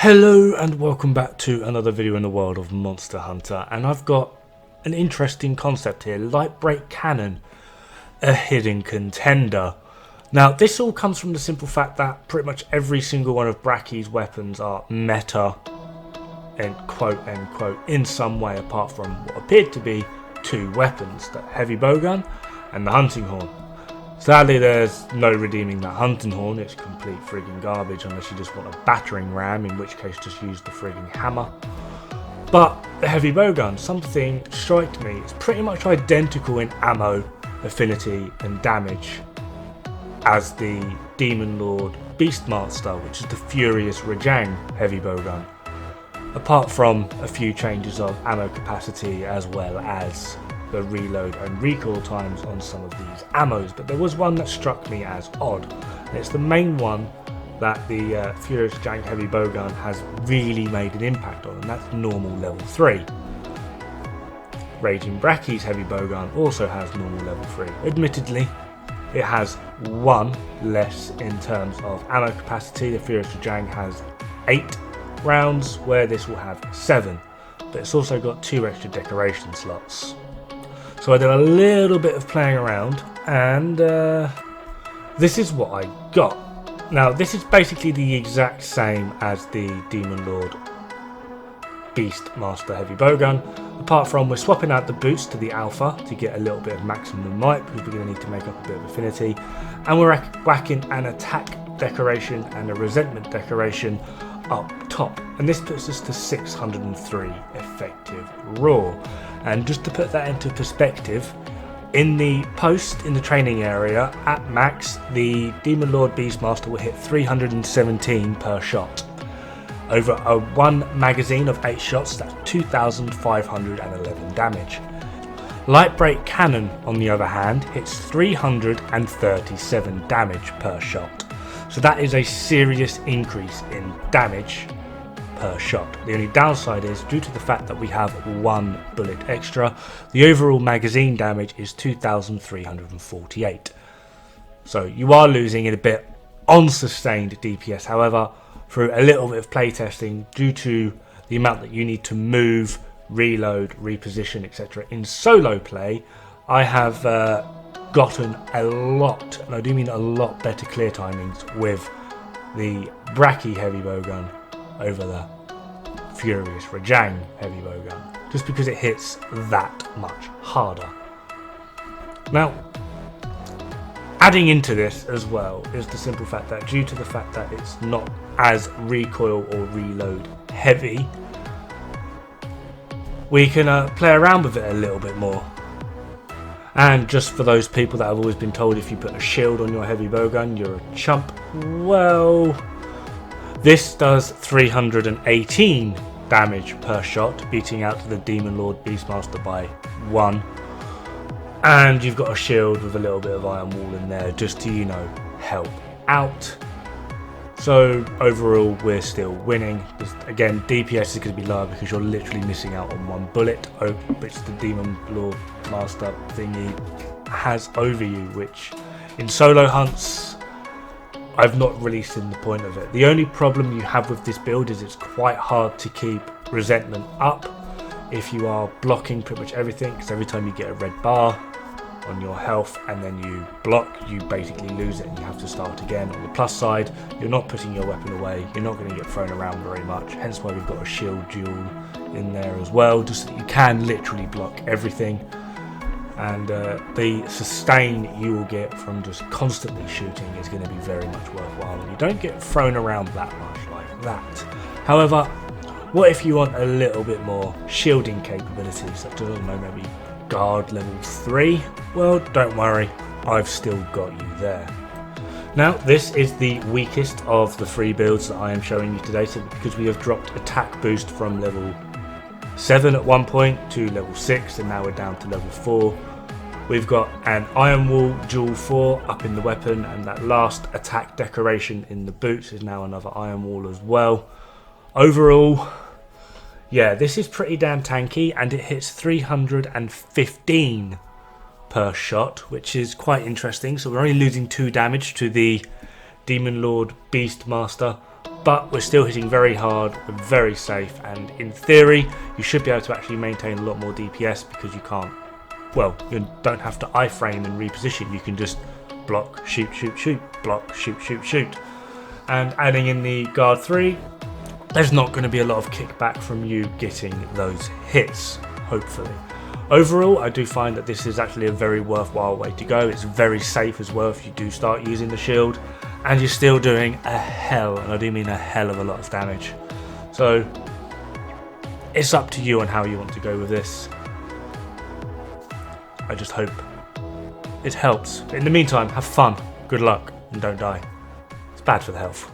Hello and welcome back to another video in the world of Monster Hunter, and I've got an interesting concept here: Lightbreak cannon, a hidden contender. Now this all comes from the simple fact that pretty much every single one of Brackie's weapons are meta, end quote, in some way, apart from what appeared to be two weapons, the heavy bowgun and the hunting horn. Sadly, there's no redeeming that hunting horn. It's complete frigging garbage unless you just want a battering ram, in which case just use the frigging hammer. But the heavy bowgun, something striked me. It's pretty much identical in ammo, affinity and damage as the Demon Lord Beastmaster, which is the Furious Rajang heavy bowgun, apart from a few changes of ammo capacity as well as the reload and recoil times on some of these ammos. But there was one that struck me as odd, and it's the main one that the Furious Rajang heavy bowgun has really made an impact on, and that's normal level 3. Raging Brackie's heavy bowgun also has normal level 3. Admittedly, it has one less in terms of ammo capacity. The Furious Rajang has 8 rounds, where this will have 7, but it's also got 2 extra decoration slots. So I did a little bit of playing around, and this is what I got. Now this is basically the exact same as the Demon Lord Beastmaster heavy bowgun, apart from we're swapping out the boots to the alpha to get a little bit of maximum might, because we're going to need to make up a bit of affinity, and we're whacking an attack decoration and a resentment decoration up top, and this puts us to 603 effective raw. And just to put that into perspective, in the post in the training area at max, the Demon Lord Beastmaster will hit 317 per shot. Over a one magazine of 8 shots, that's 2,511 damage. Lightbreak cannon, on the other hand, hits 337 damage per shot. So that is a serious increase in damage per shot. The only downside is, due to the fact that we have 1 bullet extra, the overall magazine damage is 2,348. So you are losing it a bit on sustained DPS. However, through a little bit of playtesting, due to the amount that you need to move, reload, reposition, etc. in solo play, I have gotten a lot, and I do mean a lot, better clear timings with the Brackie heavy bowgun over the Furious Rajang heavy bowgun, just because it hits that much harder. Now, adding into this as well is the simple fact that due to the fact that it's not as recoil or reload heavy, we can play around with it a little bit more. And just for those people that have always been told if you put a shield on your heavy bowgun you're a chump, well, this does 318 damage per shot, beating out the Demon Lord Beastmaster by 1. And you've got a shield with a little bit of iron wall in there just to, help out. So overall we're still winning. Just, again, DPS is going to be lower because you're literally missing out on 1 bullet, which the Demon Lord Master thingy has over you, which in solo hunts I've not really seen the point of it. The only problem you have with this build is it's quite hard to keep resentment up if you are blocking pretty much everything, because every time you get a red bar on your health and then you block, you basically lose it and you have to start again. On the plus side, you're not putting your weapon away, you're not going to get thrown around very much, hence why we've got a shield duel in there as well, just so that you can literally block everything. And the sustain you will get from just constantly shooting is going to be very much worthwhile, and you don't get thrown around that much like that. However, what if you want a little bit more shielding capability, such as, I don't know, maybe guard level 3? Well, don't worry, I've still got you there. Now, this is the weakest of the 3 builds that I am showing you today, so because we have dropped attack boost from level 7 at one point to level 6, and now we're down to level 4. We've got an Iron Wall dual 4 up in the weapon, and that last attack decoration in the boots is now another Iron Wall as well. Overall, yeah, this is pretty damn tanky, and it hits 315 per shot, which is quite interesting. So we're only losing 2 damage to the Demon Lord Beastmaster, but we're still hitting very hard, we're very safe, and in theory you should be able to actually maintain a lot more DPS because you can't, well, you don't have to iframe and reposition, you can just block, shoot, shoot, shoot, block, shoot, shoot, shoot. And adding in the guard 3, there's not going to be a lot of kickback from you getting those hits, hopefully. Overall, I do find that this is actually a very worthwhile way to go. It's very safe as well if you do start using the shield, and you're still doing a hell, and I do mean a hell of a lot of damage. So it's up to you on how you want to go with this. I just hope it helps. In the meantime, have fun, good luck, and don't die. It's bad for the health.